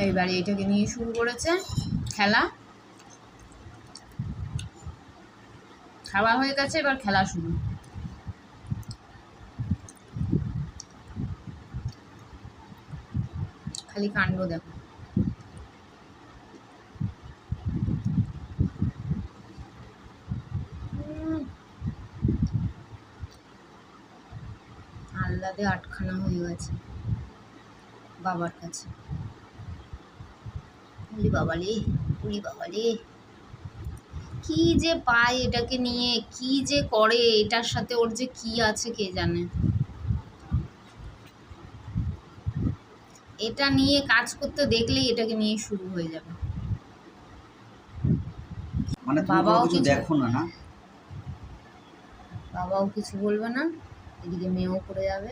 এইবারে এটাকে নিয়ে শুরু করেছে খেলা। খাওয়া হয়ে গেছে, এবার খেলা শুরু। খালি কাণ্ড দেখো। আহ্লাদে আটখানা হয়ে গেছে বাবার কাছে। উলি বাবালে, উলি বাবালে, কি যে পায় এটাকে নিয়ে, কি যে করে, এটার সাথে ওর যে কি আছে কে জানে। এটা নিয়ে কাজ করতে দেখলেই এটাকে নিয়ে শুরু হয়ে যাবে। মানে বাবাও কিছু দেখো না? বাবাও কিছু বলবে না, এদিকে মেয়েও করে যাবে।